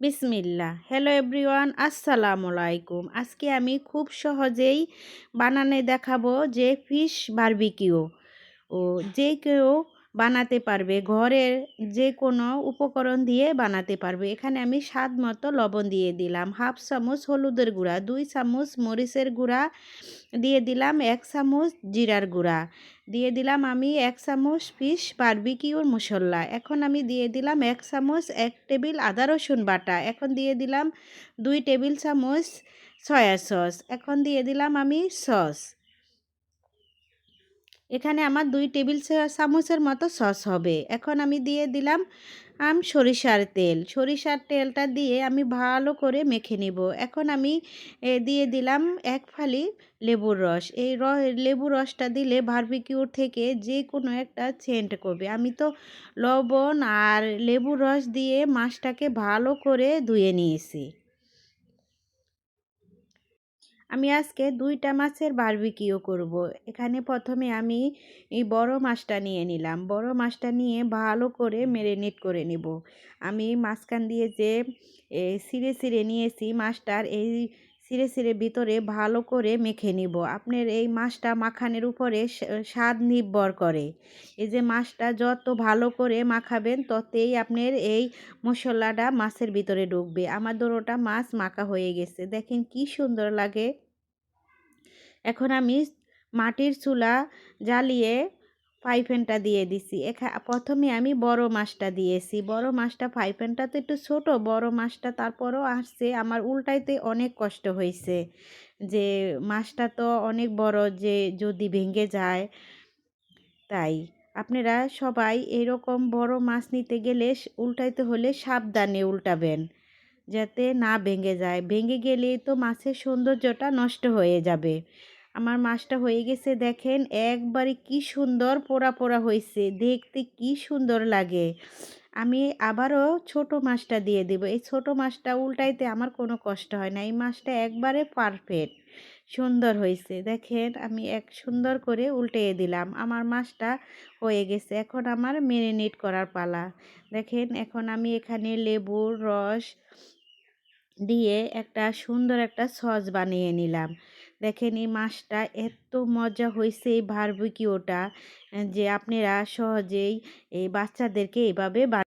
বিসমিল্লাহ। Hello everyone, আসসালামু আলাইকুম। আজকে আমি খুব সহজেই বানানে দেখাবো যে ফিশ বারবিকিউ। যে কেউ বানাতে পারবে, ঘরের যে কোনো উপকরণ দিয়ে বানাতে পারবে। এখানে আমি স্বাদ মতো লবণ দিয়ে দিলাম, হাফ চামচ হলুদের গুঁড়া, 2 চামচ মরিচের গুঁড়া দিয়ে দিলাম, 1 চামচ জিরার গুঁড়া দিয়ে দিলাম, আমি 1 চামচ ফিশ বারবিকিউর মশলা। এখন আমি দিয়ে দিলাম 1 চামচ 1 টেবিল আদা রসুন বাটা। এখন দিয়ে দিলাম 2 টেবিল চামচ সয়া সস। এখন দিয়ে দিলাম আমি সস। এখানে আমার 2 টেবিল চামচের মতো সস হবে। এখন আমি দিয়ে দিলাম সরিষার তেল। সরিষার তেলটা দিয়ে আমি ভালো করে মেখে নিব। এখন আমি দিয়ে দিলাম 1 ফালি লেবুর রস। এই লেবুর রসটা দিলে বারবিকিউর থেকে যে কোনো একটা সেন্ট করবে। আমি তো লবণ আর লেবুর রস দিয়ে মাছটাকে ভালো করে ধুয়ে নিয়েছি। আমি আজকে 2টা মাছের বারবিকিউ করব। এখানে প্রথমে আমি এই বড় মাছটা নিয়ে নিলাম। বড় মাছটা নিয়ে ভালো করে ম্যারিনেট করে নিব। আমি মাঝখান দিয়ে যে ছিঁড়ে ছিঁড়ে নিয়েছি মাছটার, এই ছিঁড়ে ছিঁড়ে ভিতরে ভালো করে মেখে নিব। আপনার এই মাছটা মাখানের উপরে স্বাদ নির্ভর করে। এই যে মাছটা যত ভালো করে মাখাবেন ততই আপনার এই মশলাটা মাছের ভিতরে ঢুকবে। আমার দোনোটা মাছ মাখা হয়ে গেছে, দেখেন কি সুন্দর লাগে। এখন আমি মাটির চুলা জ্বালিয়ে ফ্রাই প্যানটা দিয়ে দিছি। প্রথমে আমি বড় মাছটা দিয়েছি। বড় মাছটা, ফ্রাই প্যানটা তো একটু ছোট, বড় মাছটা তারপরও আসছে। আমার উল্টাইতে অনেক কষ্ট হয়েছে, যে মাছটা তো অনেক বড়, যে যদি ভেঙে যায়। তাই আপনারা সবাই এরকম বড় মাছ নিতে গেলে উল্টাইতে হলে সাবধানে উল্টাবেন, যাতে না ভেঙে যায়। ভেঙে গেলেই তো মাছের সৌন্দর্যটা নষ্ট হয়ে যাবে। আমার মাছটা হয়ে গেছে, দেখেন একবারে কি সুন্দর পোড়া পোড়া হয়েছে, দেখতে কি সুন্দর লাগে। আমি আবারও ছোট মাছটা দিয়ে দেব। এই ছোট মাছটা উল্টাইতে আমার কোনো কষ্ট হয় না। এই মাছটা একবারে পারফেক্ট সুন্দর হয়েছে। দেখেন আমি সুন্দর করে উল্টিয়ে দিলাম। আমার মাছটা হয়ে গেছে। এখন আমার ম্যারিনেট করার পালা। দেখেন এখন আমি এখানে লেবুর রস দিয়ে একটা সুন্দর একটা সস বানিয়ে নিলাম। দেখেন এই মাছটা এত মজা হয়েছে এই বারবিকিউটা, যে আপনারা সহজেই এই বাচ্চাদেরকে এইভাবে